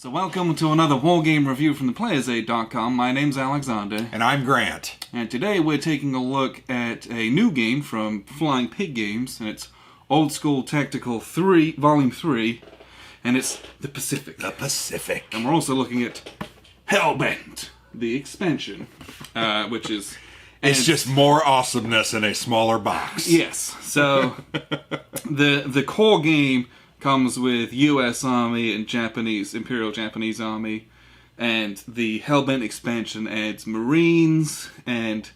So welcome to another wargame review from theplayersaid.com. My name's Alexander. And I'm Grant. And today we're taking a look at a new game from Flying Pig Games, and it's Old School Tactical 3, Volume 3, and it's the Pacific. The Pacific. And we're also looking at Hellbent, the expansion, which is... It's just more awesomeness in a smaller box. Yes. So the core game comes with U.S. Army and Imperial Japanese Army, and the Hellbent expansion adds Marines and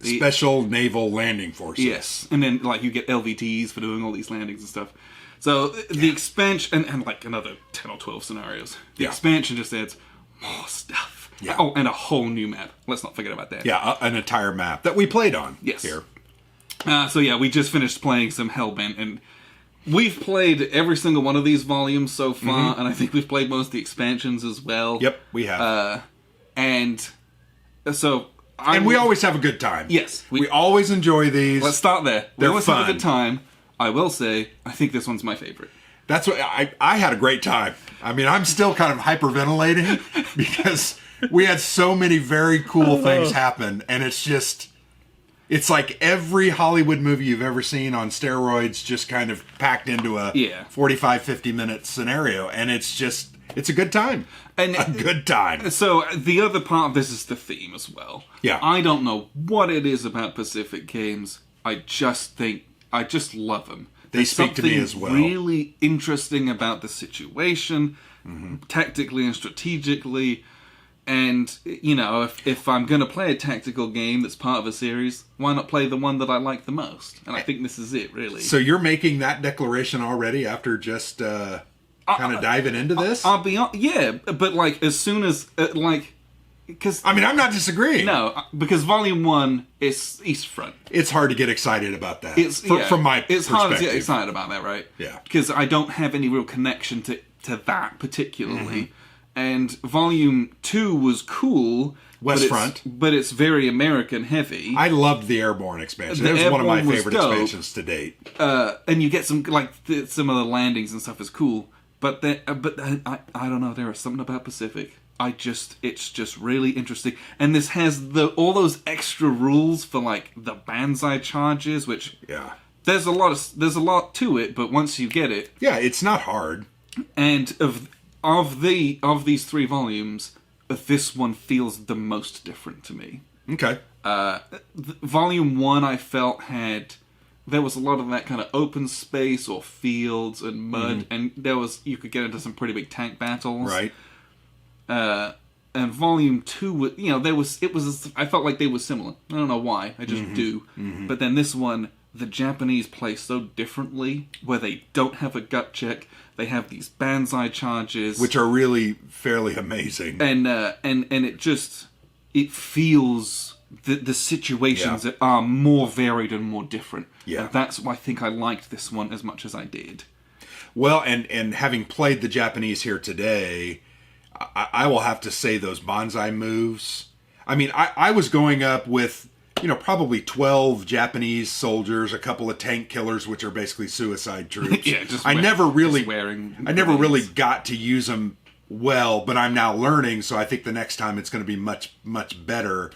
Special Naval Landing Forces. Yes, and then you get LVTs for doing all these landings and stuff. So the expansion and another 10 or 12 scenarios. The expansion just adds more stuff. Yeah. Oh, and a whole new map. Let's not forget about that. Yeah, an entire map that we played on. Yes. Here. We just finished playing some Hellbent, and we've played every single one of these volumes so far, and I think we've played most of the expansions as well. Yep, we have. And so... we always have a good time. Yes. We always enjoy these. Let's start there. We They're always fun. have a good time. I will say, I think this one's my favorite. That's what I had a great time. I mean, I'm still kind of hyperventilating because we had so many very cool things happen, and it's like every Hollywood movie you've ever seen on steroids just kind of packed into a 45, 50-minute scenario, and it's a good time. And a good time. So the other part of this is the theme as well. Yeah. I don't know what it is about Pacific games. I just love them. They speak to me as well. Really interesting about the situation, tactically and strategically. And, if I'm going to play a tactical game that's part of a series, why not play the one that I like the most? And I think this is it, really. So you're making that declaration already after just kind of diving into this? I'll be honest, yeah, but as soon as, because... I mean, I'm not disagreeing. No, because Volume 1 is East Front. It's hard to get excited about that. From my perspective. It's hard to get excited about that, right? Yeah. Because I don't have any real connection to that particularly. And Volume 2 was cool. West Front. But it's very American heavy. I loved the Airborne expansion. It was one of my favorite expansions to date. And you get some, some of the landings and stuff is cool. But I don't know, there is something about Pacific. It's just really interesting. And this has all those extra rules for, the Banzai charges, which... Yeah. There's a lot to it, but once you get it... Yeah, it's not hard. And of these 3 volumes, this one feels the most different to me. Okay. Volume 1, I felt there was a lot of that kind of open space or fields and mud, and you could get into some pretty big tank battles. Right. And Volume 2, I felt like they were similar. I don't know why, I just do. But then this one, the Japanese play so differently, where they don't have a gut check. They have these Banzai charges, which are really fairly amazing, and it feels the situations are more varied and more different. Yeah, and that's why I think I liked this one as much as I did. Well, and having played the Japanese here today, I will have to say those Banzai moves. I mean, I was going up with probably 12 Japanese soldiers, a couple of tank killers, which are basically suicide troops. I never really got to use them well, but I'm now learning, so I think the next time it's going to be much, much better.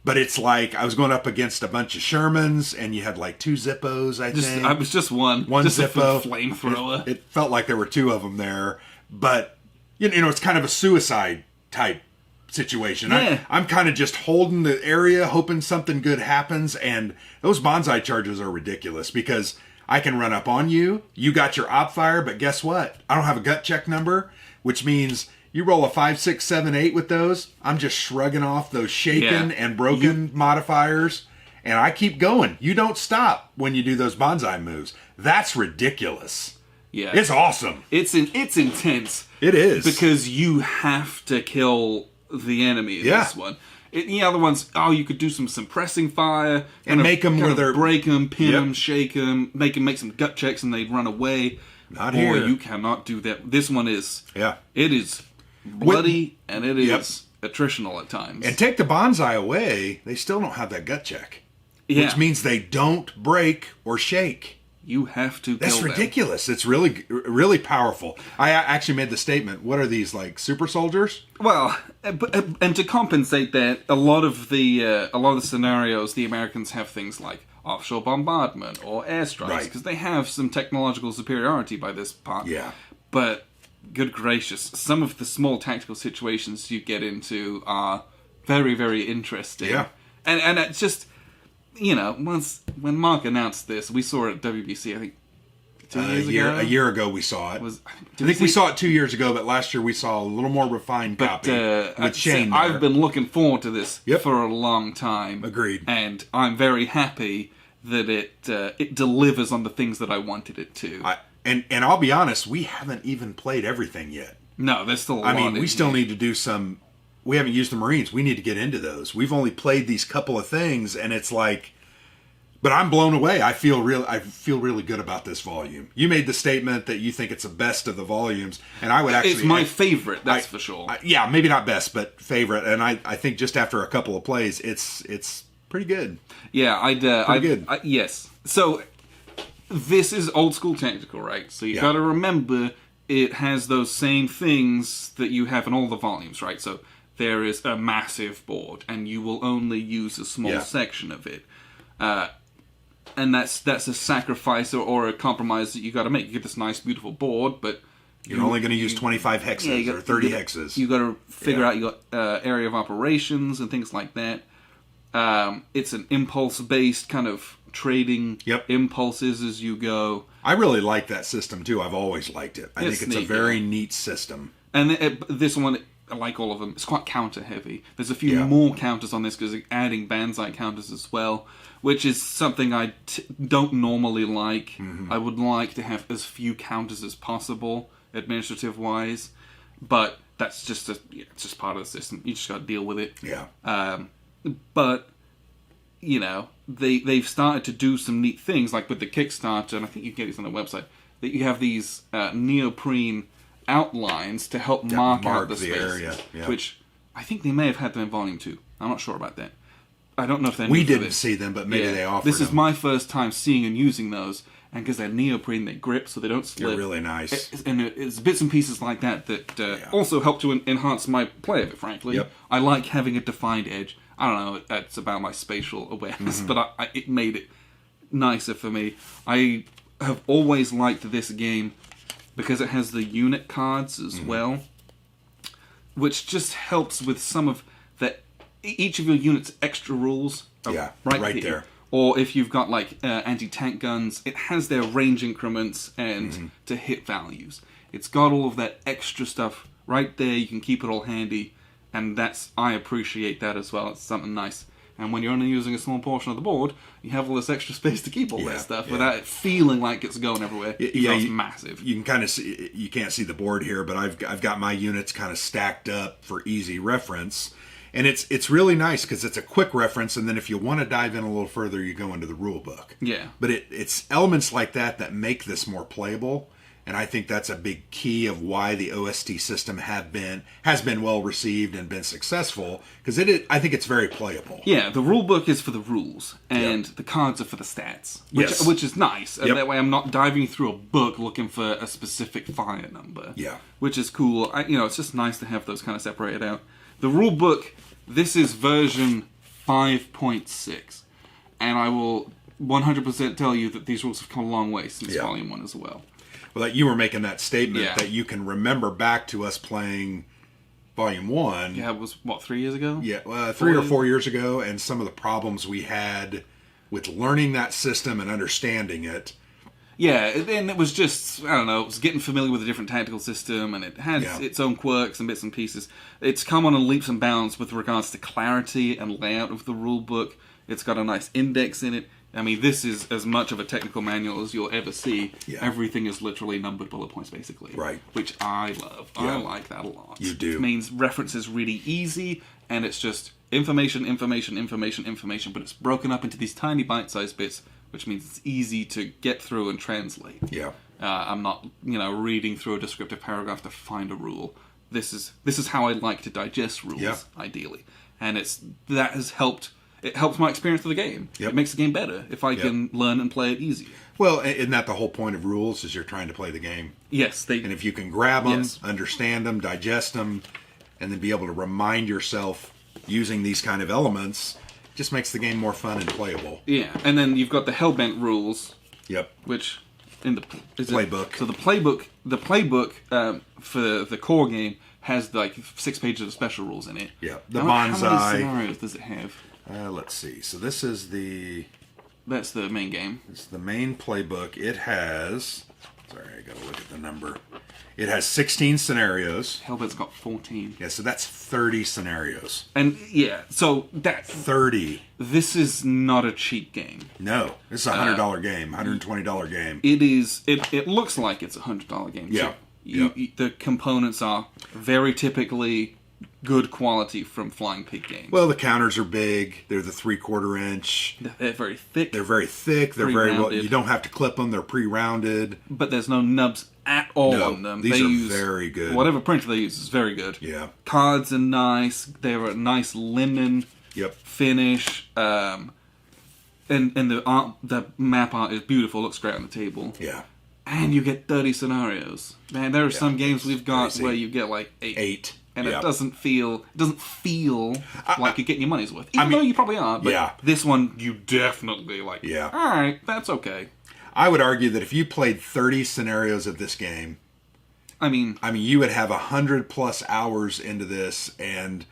But it's like I was going up against a bunch of Shermans, and you had 2 Zippos, I think. I was just one Zippo. A flamethrower. It felt like there were 2 of them there, but it's kind of a suicide type situation. Yeah. I'm kind of just holding the area, hoping something good happens, and those Banzai charges are ridiculous because I can run up on you. You got your op fire, but guess what? I don't have a gut check number, which means you roll a 5, 6, 7, 8 with those. I'm just shrugging off those shaken and broken modifiers, and I keep going. You don't stop when you do those Banzai moves. That's ridiculous. Yeah, it's awesome. It's intense. It is, because you have to kill the enemy in this one. In the other ones, you could do some suppressing fire and make them break them, pin them, shake them, make some gut checks, and they'd run away. Not here. Or you cannot do that. This one is it is bloody and it is attritional at times. And take the Banzai away, they still don't have that gut check, which means they don't break or shake. you have to That's kill them. ridiculous. It's really powerful. I actually made the statement, what are these, like super soldiers? Well, and to compensate that, a lot of the scenarios, the Americans have things like offshore bombardment or airstrikes, because they have some technological superiority by this part. Yeah. But, good gracious, some of the small tactical situations you get into are very, very interesting. Yeah. And it's just, when Mark announced this, we saw it at WBC, I think, 2 years ago? A year ago we saw it. I think we saw it 2 years ago, but last year we saw a little more refined copy with Shane there. I've been looking forward to this for a long time. Agreed. And I'm very happy that it delivers on the things that I wanted it to. And I'll be honest, we haven't even played everything yet. No, there's still a lot. I mean, we still need to do some... We haven't used the Marines. We need to get into those. We've only played these couple of things, and it's like... But I'm blown away. I feel really good about this volume. You made the statement that you think it's the best of the volumes, and I would actually... It's my favorite, that's for sure. Yeah, maybe not best, but favorite. And I think just after a couple of plays, it's pretty good. Yeah, pretty good. Yes. So, this is old school tactical, right? So you got to remember it has those same things that you have in all the volumes, right? So there is a massive board, and you will only use a small section of it. And that's a sacrifice or a compromise that you got to make. You get this nice, beautiful board, but you're only going to use 25 hexes or 30 hexes. You got to figure out you got area of operations and things like that. It's an impulse-based kind of trading impulses as you go. I really like that system too. I've always liked it. I think it's a very neat system. And this one, like all of them, it's quite counter-heavy. There's a few more counters on this because adding Banzai counters as well, which is something I don't normally like. Mm-hmm. I would like to have as few counters as possible, administrative-wise, but that's just it's just part of the system. You just got to deal with it. Yeah. But they've started to do some neat things, like with the Kickstarter, and I think you can get these on the website. That you have these neoprene outlines to help mark out the space, area, which I think they may have had them in Volume 2. I'm not sure about that. I don't know if they're We didn't see them, but maybe they offered This is my first time seeing and using those, and because they're neoprene, they grip, so they don't slip. They're really nice. And it's bits and pieces like that also help to enhance my play of it, frankly. Yep. I like having a defined edge. I don't know, it's about my spatial awareness, but it made it nicer for me. I have always liked this game because it has the unit cards as well, which just helps with some of each of your units' extra rules. Right there. Or if you've got like anti-tank guns, it has their range increments and to hit values. It's got all of that extra stuff right there. You can keep it all handy, and I appreciate that as well. It's something nice. And when you're only using a small portion of the board, you have all this extra space to keep all that stuff without it feeling like it's going everywhere. It's massive. You can kind of see, you can't see the board here, but I've got my units kind of stacked up for easy reference. And it's really nice because it's a quick reference, and then if you want to dive in a little further, you go into the rule book. Yeah. But it's elements like that make this more playable, and I think that's a big key of why the OST system has been well received and been successful, because I think it's very playable. Yeah, the rule book is for the rules, and the cards are for the stats, which is nice. And that way I'm not diving through a book looking for a specific fire number. Yeah. Which is cool. It's just nice to have those kind of separated out. The rule book, this is version 5.6, and I will 100% tell you that these rules have come a long way since Volume 1 as well. Well, you were making that statement that you can remember back to us playing Volume 1. Yeah, it was, 3 years ago? Yeah, 3 or 4 years ago, and some of the problems we had with learning that system and understanding it. Yeah, and it was just, I don't know, it was getting familiar with a different tactical system, and it had its own quirks and bits and pieces. It's come on in leaps and bounds with regards to clarity and layout of the rule book. It's got a nice index in it. I mean, this is as much of a technical manual as you'll ever see. Yeah. Everything is literally numbered bullet points, basically. Right. Which I love. Yeah. I like that a lot. You do. It means reference is really easy, and it's just information, but it's broken up into these tiny bite-sized bits, which means it's easy to get through and translate. Yeah. I'm not, reading through a descriptive paragraph to find a rule. This is how I like to digest rules, ideally. And that has helped it helps my experience of the game. Yep. It makes the game better if I can learn and play it easier. Well, isn't that the whole point of rules? Is you're trying to play the game. Yes, And if you can grab them, understand them, digest them, and then be able to remind yourself using these kind of elements, just makes the game more fun and playable. Yeah, and then you've got the Hellbent rules. Yep. Which in the playbook. So the playbook for the core game has like 6 pages of special rules in it. Yeah. The How bonsai. many scenarios does it have? Let's see. So this is That's the main game. This is the main playbook. It has. Sorry, I gotta look at the number. It has 16 scenarios. Hellbent's got 14. Yeah, so that's 30 scenarios. And yeah, so that 30. This is not a cheap game. No, this is a $100 game, $120 game. It is. It looks like it's a $100 game. Yeah. The components are very typically good quality from Flying Pig games. Well, the counters are big. They're the 3/4 inch. They're very thick. They're very thick. They're very well. You don't have to clip them. They're pre-rounded. But there's no nubs at all on them. These are very good. Whatever printer they use is very good. Yeah. Cards are nice. They're a nice linen finish. And the map art is beautiful. Looks great on the table. Yeah. And you get 30 scenarios. Man, there are some games we've got where you get like 8. And it doesn't feel like you're getting your money's worth. Even though you probably are. But this one, you definitely like, all right, that's okay. I would argue that if you played 30 scenarios of this game, I mean, you would have 100+ hours into this, and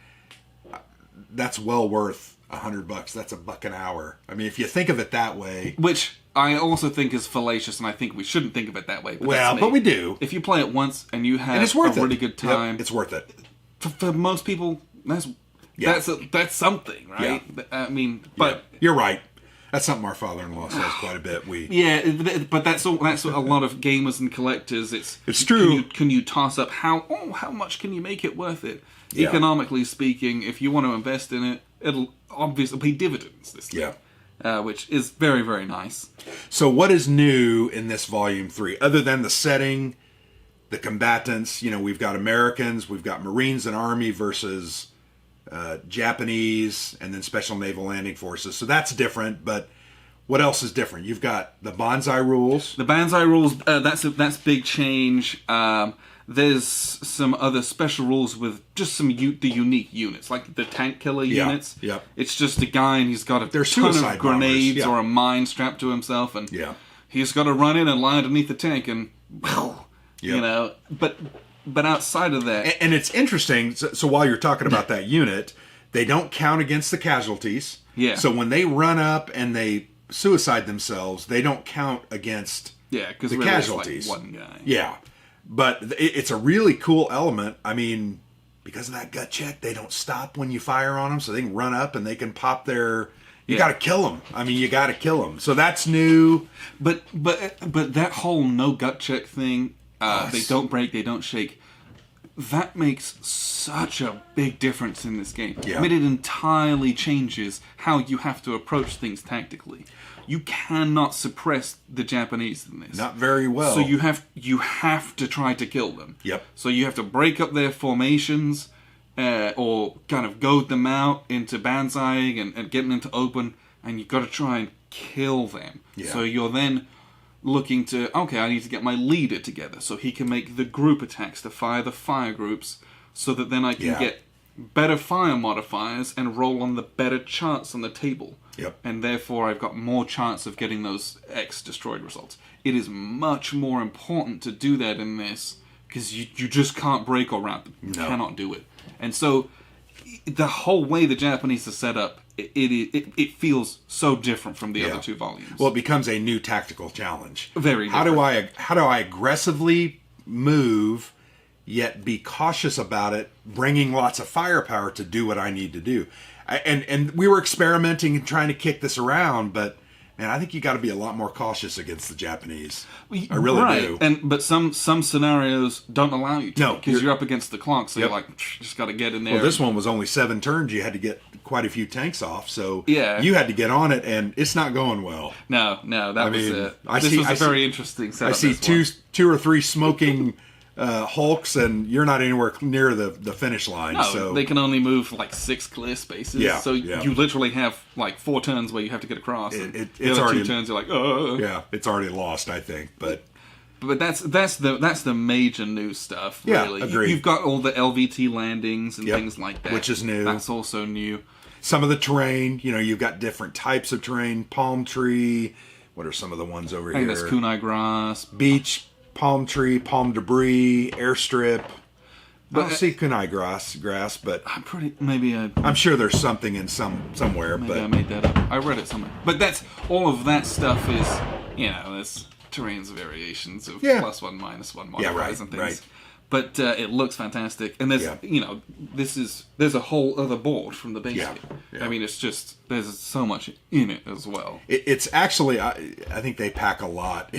that's well worth $100. That's $1 an hour. I mean, if you think of it that way, which I also think is fallacious, and I think we shouldn't think of it that way. But we do. If you play it once and you have it's worth a really good time, it's worth it. For most people, that's something, right? Yeah. I mean, but you're right. That's something our father-in-law says quite a bit. But that's a lot of gamers and collectors. It's true. Can you toss up how much can you make it worth it? Economically speaking, if you want to invest in it, it'll obviously pay dividends. This thing, which is very, very nice. So, what is new in this Volume 3 other than the setting? The combatants, we've got Americans, we've got Marines and Army versus Japanese, and then Special Naval Landing Forces. So that's different, but what else is different? You've got the Bonsai rules. The Bonsai rules, that's big change. There's some other special rules with just the unique units, like the tank killer units. Yep. It's just a guy and he's got a ton of grenades or a mine strapped to himself, and he's got to run in and lie underneath the tank and... But outside of that... And it's interesting, so while you're talking about that unit, they don't count against the casualties. Yeah. So when they run up and they suicide themselves, they don't count against the really casualties. It's like one guy. Yeah. But it's a really cool element. I mean, because of that gut check, they don't stop when you fire on them, so they can run up and they can pop their... You got to kill them. I mean, you got to kill them. So that's new. But that whole no gut check thing... They don't break, they don't shake. That makes such a big difference in this game. Yeah. I mean, it entirely changes how you have to approach things tactically. You cannot suppress the Japanese in this. Not very well. So you have to try to kill them. Yep. So you have to break up their formations, or kind of goad them out into banzaiing and getting into open, and you've got to try and kill them. Yeah. So you're then looking to, I need to get my leader together so he can make the group attacks to fire the fire groups, so that then I can get better fire modifiers and roll on the better charts on the table. Yep. And therefore I've got more chance of getting those X destroyed results. It is much more important to do that in this, because you just can't break or rout them. You cannot do it. And so the whole way the Japanese are set up, it feels so different from the other two volumes. Well, it becomes a new tactical challenge. Very different. How do I aggressively move, yet be cautious about it, bringing lots of firepower to do what I need to do? And we were experimenting and trying to kick this around, but man, I think you got to be a lot more cautious against the Japanese. I really do. But some scenarios don't allow you to. No, because you're up against the clock, so you're like, just got to get in there. Well, this one was only 7 turns. You had to get quite a few tanks off, so you had to get on it, and it's not going well. No, that was it. This was a very interesting setup. I see two or three smoking hulks, and you're not anywhere near the finish line. No, so they can only move like 6 clear spaces. Yeah, so yeah. you literally have like 4 turns where you have to get across. It's the other already 2 turns you're like, yeah, it's already lost, I think. But that's the major new stuff. Yeah, Really, agreed. You've got all the LVT landings and Yep, things like that, which is new. That's also new. some of the terrain, you've got different types of terrain. Palm tree. What are some of the ones over I think here? that's kunai grass. Beach, palm tree, palm debris, airstrip. I don't But- see kunai grass, but I'm sure there's something in somewhere. Maybe But I made that up. I read it somewhere. But that's all of that stuff is, there's terrain's variations of Yeah. +1, -1 Yeah, modifiers right, and things. right. But it looks fantastic, and there's Yeah. there's a whole other board from the base Yeah, game. yeah. I mean, it's just there's so much in it as well. it's actually, I think they pack a lot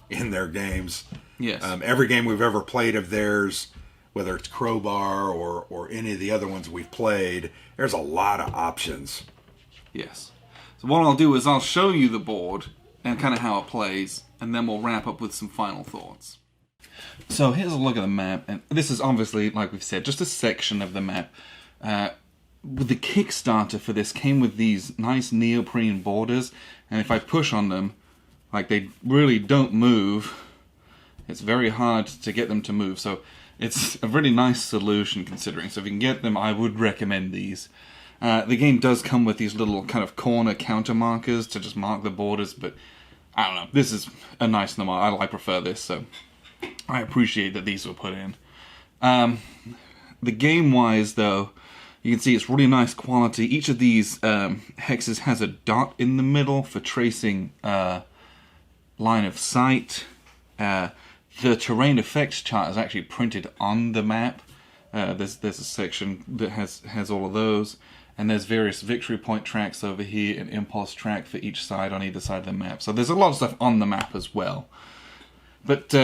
in their games. Yes. Every game we've ever played of theirs, whether it's Crowbar or any of the other ones we've played, there's a lot of options. Yes. So what I'll do is I'll show you the board and kind of how it plays, and then we'll wrap up with some final thoughts. So here's a look at the map, and this is obviously, like we've said, just a section of the map. With the Kickstarter for this came with these nice neoprene borders, and if I push on them, like they really don't move. It's very hard to get them to move, so it's a really nice solution considering. So if you can get them, I would recommend these. The game does come with these little kind of corner counter markers to just mark the borders, but I don't know. This is a nice number. I prefer this, so I appreciate that these were put in. The game-wise, though, you can see it's really nice quality. Each of these hexes has a dot in the middle for tracing line of sight. The terrain effects chart is actually printed on the map. There's a section that has all of those, and there's various victory point tracks over here, an impulse track for each side on either side of the map. So there's a lot of stuff on the map as well. But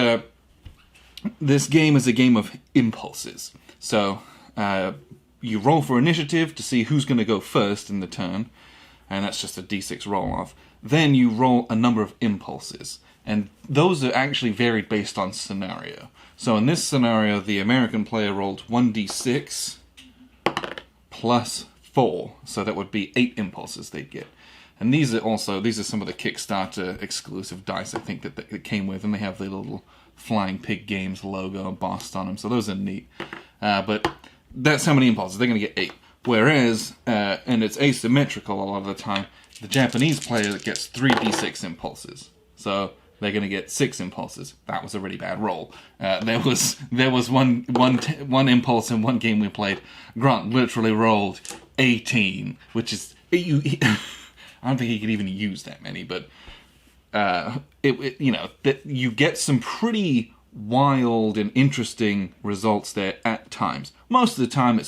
this game is a game of impulses. So you roll for initiative to see who's going to go first in the turn, and that's just a d6 roll-off. Then you roll a number of impulses, and those are actually varied based on scenario. So in this scenario, the American player rolled 1d6 plus 4, so that would be 8 impulses they'd get. And these are some of the Kickstarter exclusive dice I think that it came with, and they have the little Flying Pig Games logo embossed on them, so those are neat. But that's how many impulses. They're going to get 8. Whereas, and it's asymmetrical a lot of the time, the Japanese player gets 3d6 impulses. So they're going to get 6 impulses. That was a really bad roll. There was one impulse in one game we played. Grant literally rolled 18, which is I don't think he could even use that many, but that you get some pretty wild and interesting results there at times. Most of the time,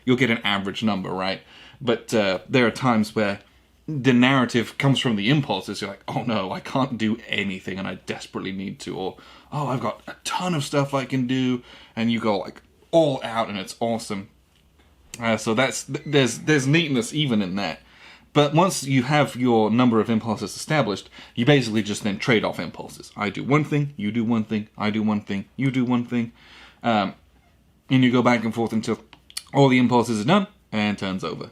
you'll get an average number, right? But there are times where the narrative comes from the impulses. You're like, oh no, I can't do anything, and I desperately need to, or oh, I've got a ton of stuff I can do, and you go like all out, and it's awesome. So there's neatness even in that. But once you have your number of impulses established, you basically just then trade off impulses. I do one thing, you do one thing, I do one thing, you do one thing. And you go back and forth until all the impulses are done and turns over.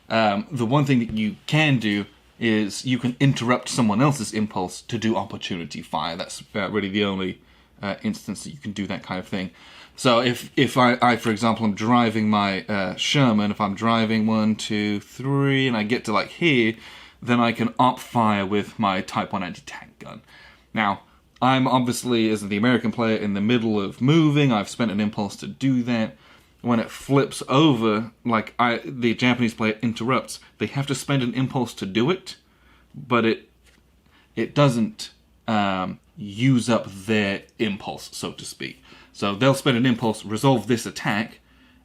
The one thing that you can do is you can interrupt someone else's impulse to do opportunity fire. That's really the only instance that you can do that kind of thing. So if I for example, am driving my Sherman, if I'm driving 1, 2, 3, and I get to like here, then I can op fire with my Type 1 anti-tank gun. Now, I'm obviously, as the American player, in the middle of moving. I've spent an impulse to do that. When it flips over, the Japanese player interrupts, they have to spend an impulse to do it, but it doesn't use up their impulse, so to speak. So they'll spend an impulse, resolve this attack,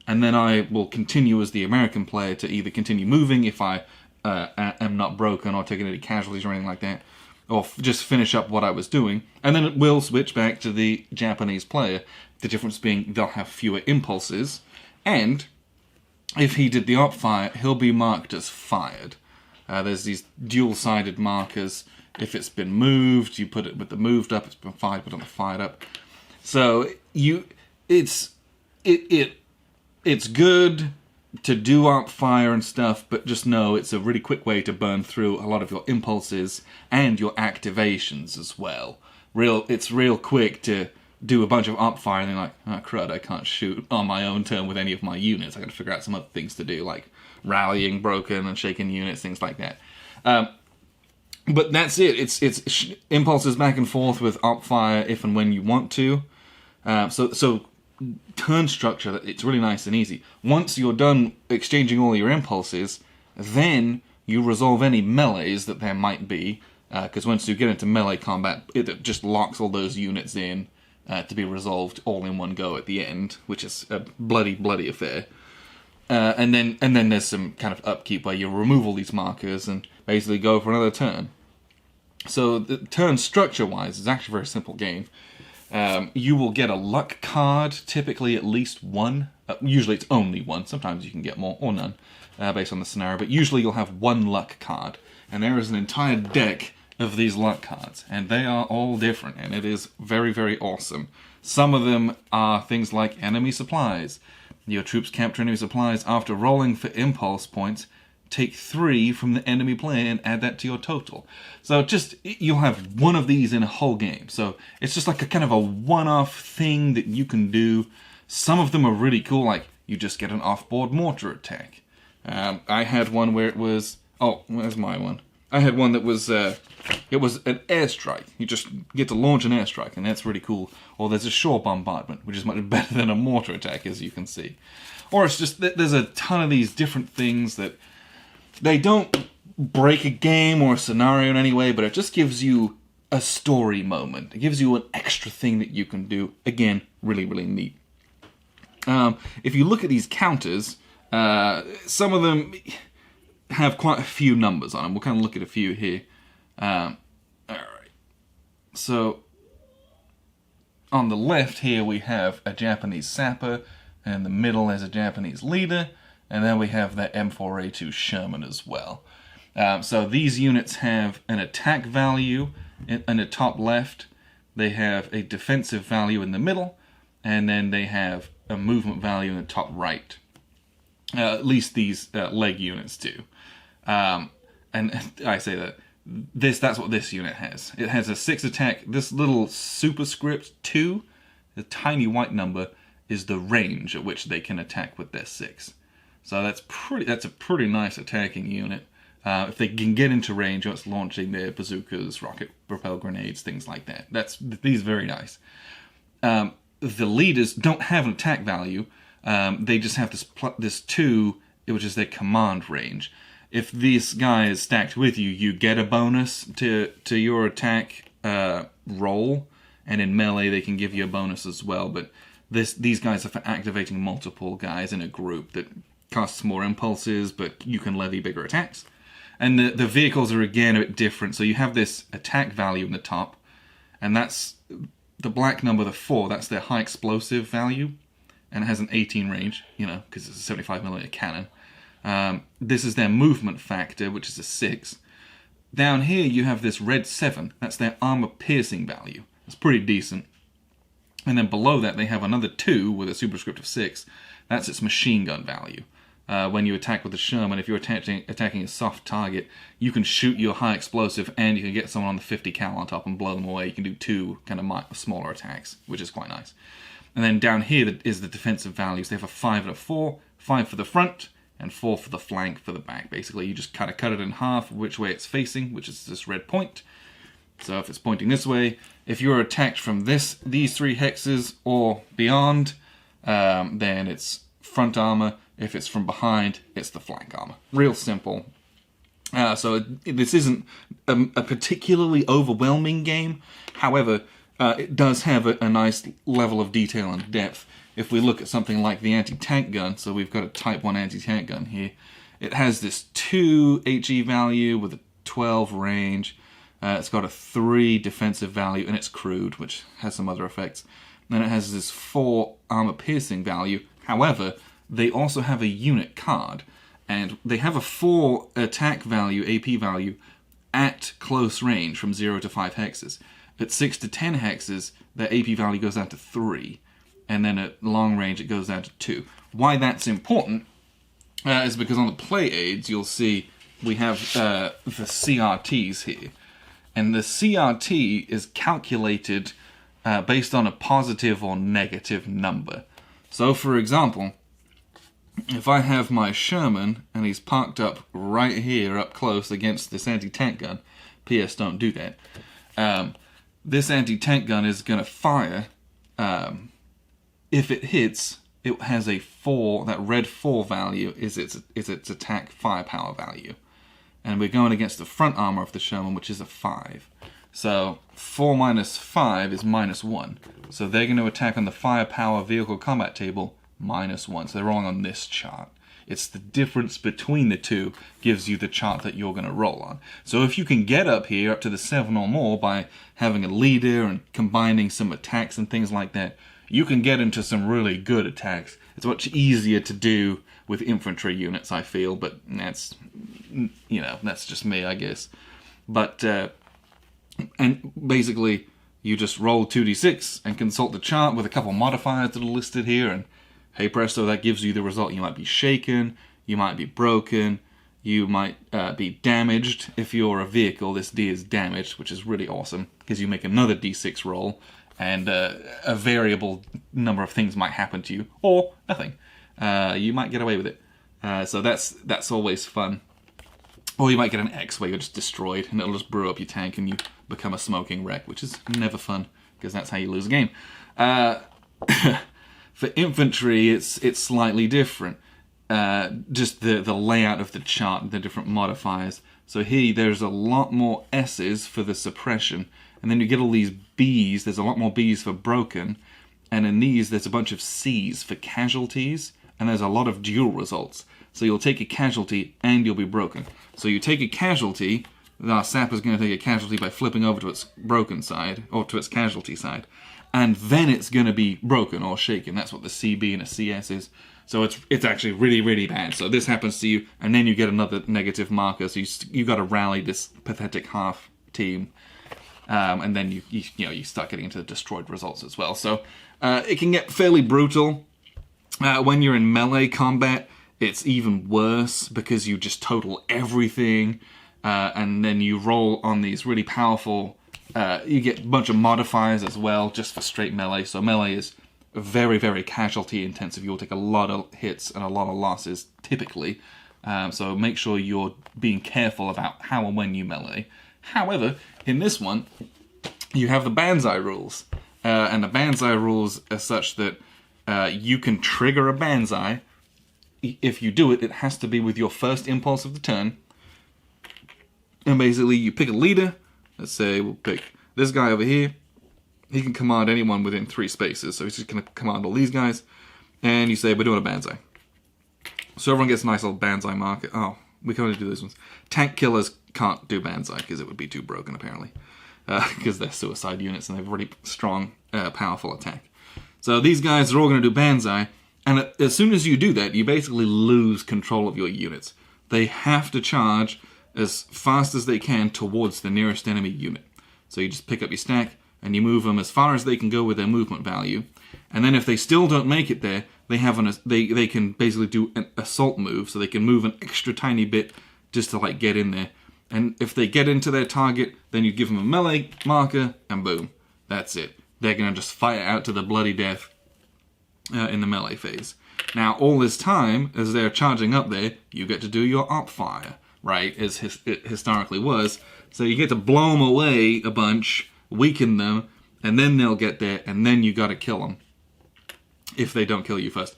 and then I will continue as the American player to either continue moving if I am not broken or taking any casualties or anything like that, or just finish up what I was doing, and then it will switch back to the Japanese player. The difference being they'll have fewer impulses, and if he did the op fire, he'll be marked as fired. There's these dual-sided markers. If it's been moved, you put it with the moved up. It's been fired, put it on the fired up. So, it's good to do up fire and stuff, but just know it's a really quick way to burn through a lot of your impulses and your activations as well. It's real quick to do a bunch of up fire and then like, oh crud, I can't shoot on my own turn with any of my units. I gotta figure out some other things to do, like rallying broken and shaking units, things like that. But that's it. It's impulses back and forth with up fire if and when you want to. So turn structure, it's really nice and easy. Once you're done exchanging all your impulses, then you resolve any melees that there might be, because once you get into melee combat, it just locks all those units in to be resolved all in one go at the end, which is a bloody affair. And then there's some kind of upkeep where you remove all these markers and basically go for another turn. So the turn structure-wise is actually a very simple game. You will get a luck card, typically at least one. Usually it's only one. Sometimes you can get more or none, based on the scenario. But usually you'll have one luck card. And there is an entire deck of these luck cards. And they are all different. And it is very, very awesome. Some of them are things like enemy supplies. Your troops capture enemy supplies after rolling for impulse points. Take 3 from the enemy player and add that to your total. So you'll have one of these in a whole game. So it's just like a kind of a one-off thing that you can do. Some of them are really cool, like you just get an off-board mortar attack. I had one where it was... Oh, where's my one? I had one that was... it was an airstrike. You just get to launch an airstrike, and that's really cool. Or there's a shore bombardment, which is much better than a mortar attack, as you can see. Or it's just... There's a ton of these different things that... They don't break a game or a scenario in any way, but it just gives you a story moment. It gives you an extra thing that you can do. Again, really, really neat. If you look at these counters, some of them have quite a few numbers on them. We'll kind of look at a few here. Alright. So, on the left here we have a Japanese sapper, and in the middle is a Japanese leader, and then we have that M4A2 Sherman as well. So these units have an attack value in the top left, they have a defensive value in the middle, and then they have a movement value in the top right. At least these leg units do. And I say that that's what this unit has. It has a 6 attack. This little superscript 2, the tiny white number, is the range at which they can attack with their 6. So that's a pretty nice attacking unit. If they can get into range, it's launching their bazookas, rocket propelled grenades, things like that. These are very nice. The leaders don't have an attack value. They just have this 2, which is their command range. If this guy is stacked with you, you get a bonus to your attack roll, and in melee they can give you a bonus as well. But these guys are for activating multiple guys in a group that costs more impulses, but you can levy bigger attacks. And the vehicles are again a bit different. So you have this attack value in the top, and that's the black number, the 4, that's their high explosive value, and it has an 18 range, because it's a 75mm cannon. This is their movement factor, which is a 6. Down here you have this red 7, that's their armor piercing value. It's pretty decent. And then below that they have another 2 with a superscript of 6. That's its machine gun value. When you attack with the Sherman, if you're attacking a soft target, you can shoot your high explosive and you can get someone on the 50 cal on top and blow them away. You can do 2 kind of smaller attacks, which is quite nice. And then down here is the defensive values. They have a 5 and a 4, 5 for the front, and 4 for the flank for the back. Basically, you just kind of cut it in half, which way it's facing, which is this red point. So if it's pointing this way, if you're attacked from these 3 hexes or beyond, then it's front armor. If it's from behind, it's the flank armor. Real simple. So this isn't a particularly overwhelming game. However, it does have a nice level of detail and depth. If we look at something like the anti-tank gun, so we've got a Type 1 anti-tank gun here. It has this 2 HE value with a 12 range. It's got a 3 defensive value, and it's crude, which has some other effects. Then it has this 4 armor piercing value. However, they also have a unit card, and they have a 4 attack value, AP value, at close range from 0 to 5 hexes. At 6 to 10 hexes, their AP value goes down to 3. and then at long range it goes down to 2. Why that's important is because on the play aids you'll see we have the CRTs here, and the CRT is calculated based on a positive or negative number. So for example, if I have my Sherman and he's parked up right here up close against this anti-tank gun, PS don't do that, this anti-tank gun is going to fire. If it hits, it has a 4, that red 4 value is its attack firepower value. And we're going against the front armor of the Sherman, which is a 5. So 4 minus 5 is -1. So they're going to attack on the firepower vehicle combat table -1. So they're rolling on this chart. It's the difference between the two gives you the chart that you're going to roll on. So if you can get up here up to the 7 or more by having a leader and combining some attacks and things like that, you can get into some really good attacks. It's much easier to do with infantry units, I feel, but that's, that's just me, I guess. But, and basically, you just roll 2d6 and consult the chart with a couple modifiers that are listed here, and hey presto, that gives you the result. You might be shaken, you might be broken, you might be damaged. If you're a vehicle, this D is damaged, which is really awesome, because you make another d6 roll, and a variable number of things might happen to you, or nothing. You might get away with it. So that's always fun. Or you might get an X where you're just destroyed, and it'll just brew up your tank, and you become a smoking wreck, which is never fun, because that's how you lose a game. For infantry, it's slightly different. Just the layout of the chart, the different modifiers. So here, there's a lot more S's for the suppression, and then you get all these B's. There's a lot more B's for broken, and in these, there's a bunch of C's for casualties, and there's a lot of dual results. So you'll take a casualty, and you'll be broken. So you take a casualty, the sapper's going to take a casualty by flipping over to its broken side, or to its casualty side, and then it's going to be broken or shaken. That's what the CB and a CS is. So it's actually really, really bad. So this happens to you, and then you get another negative marker. So you got to rally this pathetic half team, and then you start getting into the destroyed results as well. So it can get fairly brutal. When you're in melee combat, it's even worse because you just total everything, and then you roll on these really powerful. You get a bunch of modifiers as well, just for straight melee. So melee is very, very casualty intensive. You'll take a lot of hits and a lot of losses, typically. So make sure you're being careful about how and when you melee. However, in this one, you have the Banzai rules. And the Banzai rules are such that you can trigger a Banzai. If you do it, it has to be with your first impulse of the turn. And basically, you pick a leader. Let's say we'll pick this guy over here. He can command anyone within 3 spaces. So he's just going to command all these guys. And you say, we're doing a Banzai. So everyone gets a nice little Banzai marker. Oh, we can only do those ones. Tank killers can't do Banzai because it would be too broken, apparently. Because they're suicide units and they have a really strong, powerful attack. So these guys are all going to do Banzai. And as soon as you do that, you basically lose control of your units. They have to charge as fast as they can towards the nearest enemy unit. So you just pick up your stack and you move them as far as they can go with their movement value. And then if they still don't make it there, they can basically do an assault move. So they can move an extra tiny bit just to get in there. And if they get into their target, then you give them a melee marker and boom, that's it. They're going to just fight out to the bloody death. In the melee phase. Now, all this time, as they're charging up there, you get to do your op fire, right, as it historically was. So you get to blow them away a bunch, weaken them, and then they'll get there, and then you got to kill them. If they don't kill you first.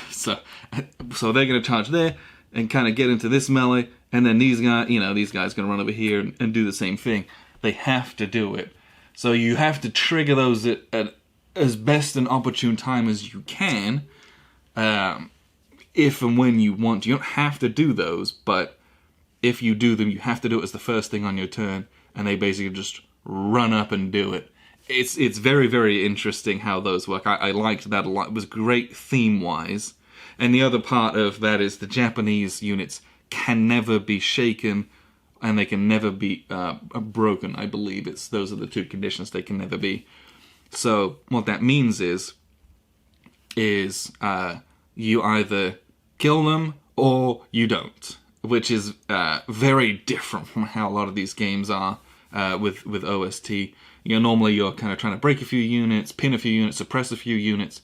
So they're going to charge there, and kind of get into this melee, and then these guys going to run over here and do the same thing. They have to do it. So you have to trigger those at as best an opportune time as you can, if and when you want. You don't have to do those, but if you do them, you have to do it as the first thing on your turn, and they basically just run up and do it. It's very, very interesting how those work. I liked that a lot. It was great theme-wise. And the other part of that is the Japanese units can never be shaken, and they can never be broken, I believe. Those are the 2 conditions they can never be. So what that means is, is you either kill them or you don't, which is very different from how a lot of these games are with OST. Normally you're kind of trying to break a few units, pin a few units, suppress a few units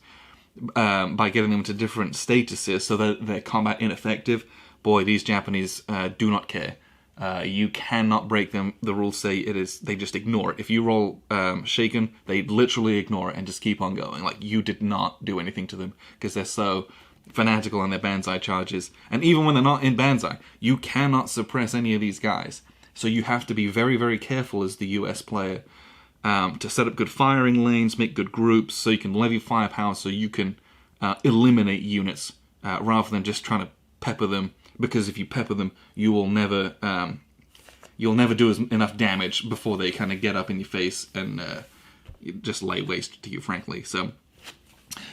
by getting them to different statuses so that they're combat ineffective. Boy, these Japanese do not care. You cannot break them. The rules say they just ignore it. If you roll shaken, they literally ignore it and just keep on going. Like, you did not do anything to them because they're so fanatical on their Banzai charges. And even when they're not in Banzai, you cannot suppress any of these guys. So you have to be very, very careful as the US player to set up good firing lanes, make good groups, so you can levy firepower, so you can eliminate units rather than just trying to pepper them. Because if you pepper them, you will never do enough damage before they kind of get up in your face and just lay waste to you, frankly. So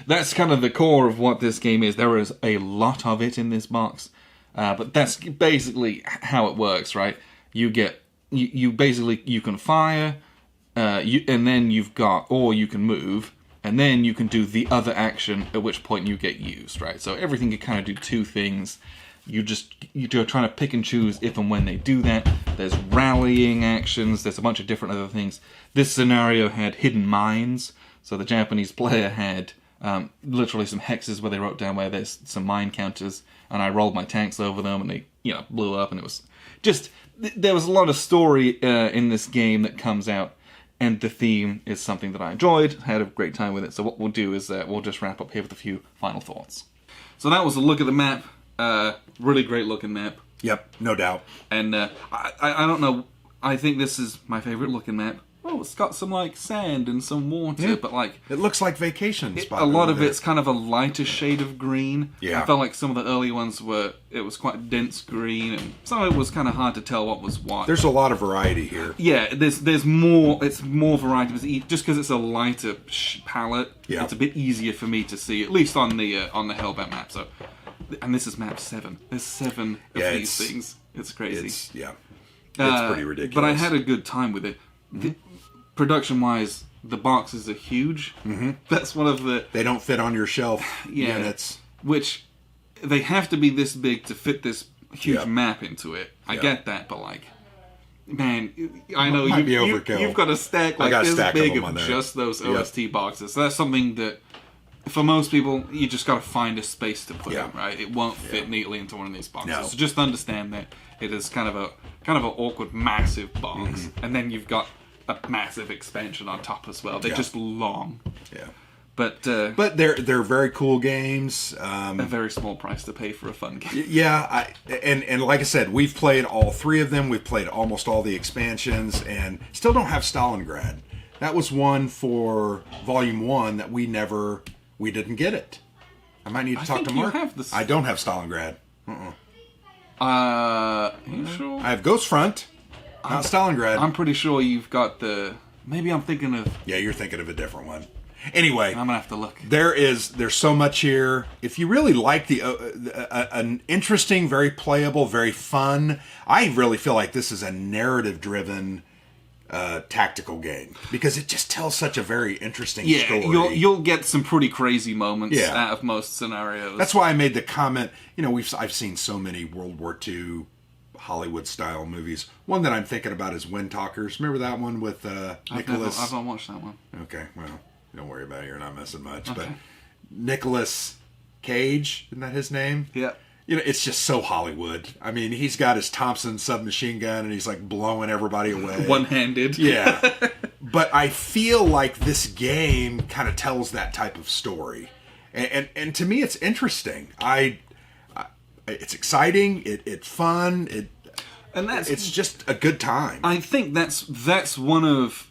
that's kind of the core of what this game is. There is a lot of it in this box, but that's basically how it works, right? You can fire, and then or you can move, and then you can do the other action, at which point you get used, right? So everything can kind of do two things. You're trying to pick and choose if and when they do that. There's rallying actions. There's a bunch of different other things. This scenario had hidden mines. So the Japanese player had literally some hexes where they wrote down where there's some mine counters, and I rolled my tanks over them, and they blew up, and it was just there was a lot of story in this game that comes out, and the theme is something that I enjoyed. Had a great time with it. So what we'll do is we'll just wrap up here with a few final thoughts. So that was a look at the map. Really great looking map. Yep, no doubt. And I don't know. I think this is my favorite looking map. Oh, it's got some like sand and some water, but like it looks like vacation spot. A lot of it's kind of a lighter shade of green. Yeah, I felt like some of the early ones it was quite dense green, and some of it was kind of hard to tell what was what. There's a lot of variety here. Yeah, there's more. It's more variety just because it's a lighter palette. Yeah, it's a bit easier for me to see, at least on the Hellbound map. So. And this is map 7. There's 7 of these things. It's crazy. It's pretty ridiculous. But I had a good time with it. Mm-hmm. Production-wise, the boxes are huge. Mm-hmm. That's one of the... They don't fit on your shelf units. Which, they have to be this big to fit this huge map into it. I get that, but like... Man, I know you've got a stack like this big of just those OST boxes. So that's something that... For most people, you just got to find a space to put it, right? It won't fit neatly into one of these boxes. No. So just understand that it is kind of an awkward, massive box, and then you've got a massive expansion on top as well. They're just long. Yeah. But they're very cool games. A very small price to pay for a fun game. Yeah, and like I said, we've played all 3 of them. We've played almost all the expansions, and still don't have Stalingrad. That was one for Volume 1 that we didn't get it. I might need to talk to Mark. I don't have Stalingrad. You sure? I have Ghost Front, not Stalingrad. I'm pretty sure you've got the... Maybe I'm thinking of... Yeah, you're thinking of a different one. Anyway, I'm gonna have to look. There's so much here. If you really like an interesting, very playable, very fun, I really feel like this is a narrative-driven tactical game because it just tells such a very interesting story. You'll get some pretty crazy moments out of most scenarios. That's why I made the comment. I've seen so many World War II Hollywood style movies. One that I'm thinking about is Wind Talkers. Remember that one with Nicholas? I've not watched that one. Okay, well, don't worry about it. You're not missing much. Okay. But Nicholas Cage, isn't that his name? Yeah. It's just so Hollywood. I mean, he's got his Thompson submachine gun and he's like blowing everybody away. One-handed. Yeah. But I feel like this game kind of tells that type of story. And to me, it's interesting. It's exciting. It's fun. It's just a good time. I think that's one of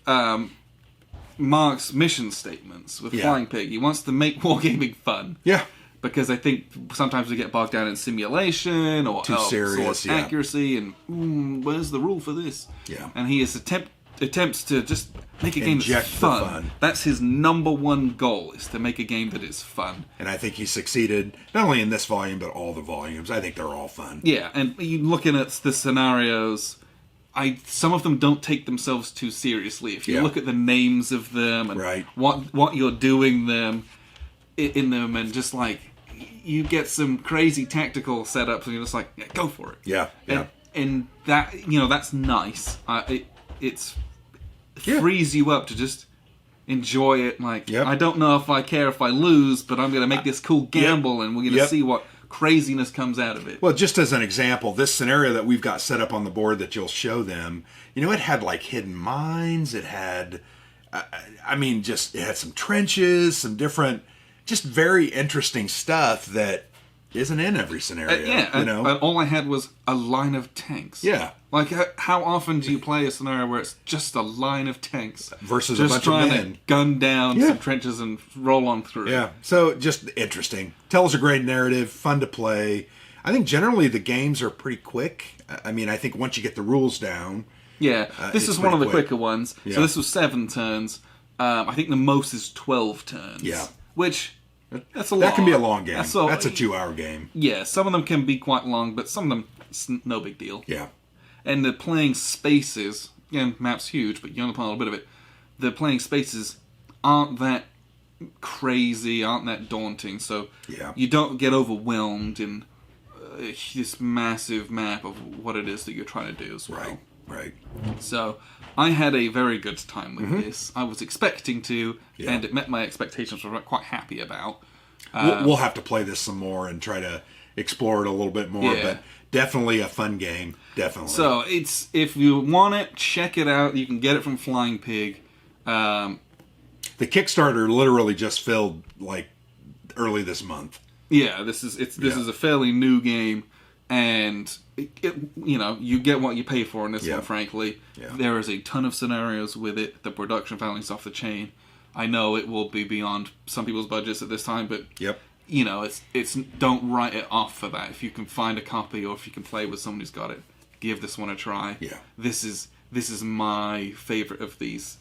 Mark's mission statements with Flying Pig. He wants to make wargaming fun. Yeah. Because I think sometimes we get bogged down in simulation or too serious accuracy and where's the rule for this? Yeah. And he attempts to just make a game that's fun. That's his number one goal, is to make a game that is fun. And I think he succeeded, not only in this volume, but all the volumes. I think they're all fun. Yeah, and you looking at the scenarios, some of them don't take themselves too seriously. If you look at the names of them and what you're doing them, in them, and just like you get some crazy tactical setups, and you're just like, yeah, go for it. Yeah, yeah. And that, that's nice. It's frees you up to just enjoy it. Like, I don't know if I care if I lose, but I'm going to make this cool gamble, and we're going to see what craziness comes out of it. Well, just as an example, this scenario that we've got set up on the board that you'll show them, it had like hidden mines. It had, it had some trenches, some different, just very interesting stuff that isn't in every scenario. And all I had was a line of tanks. Yeah. Like, how often do you play a scenario where it's just a line of tanks versus just a bunch of men trying to gun down some trenches and roll on through? Yeah. So just interesting. Tells a great narrative, fun to play. I think generally the games are pretty quick. I think once you get the rules down. Yeah. This is one of the quicker ones. Yeah. So this was 7 turns. I think the most is 12 turns. Yeah. Which, that's a lot. That can be a long game. That's a 2-hour game. Yeah. Some of them can be quite long, but some of them, it's no big deal. Yeah. And the playing spaces, again, map's huge, but you only play a little bit of it. The playing spaces aren't that crazy, aren't that daunting, so you don't get overwhelmed in this massive map of what it is that you're trying to do as well. Right. So I had a very good time with this. I was expecting to, and it met my expectations, which I'm quite happy about. We'll have to play this some more and try to explore it a little bit more, but definitely a fun game. Definitely. So if you want it, check it out. You can get it from Flying Pig. The Kickstarter literally just filled like early this month. Yeah, this is a fairly new game, and you get what you pay for in this one. Frankly, there is a ton of scenarios with it. The production value's off the chain. I know it will be beyond some people's budgets at this time, but it's don't write it off for that. If you can find a copy, or if you can play with someone who's got it, give this one a try. Yeah, this is my favorite of these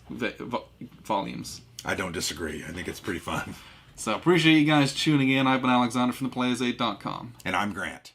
volumes. I don't disagree. I think it's pretty fun. So appreciate you guys tuning in. I've been Alexander from theplayersaid.com. And I'm Grant.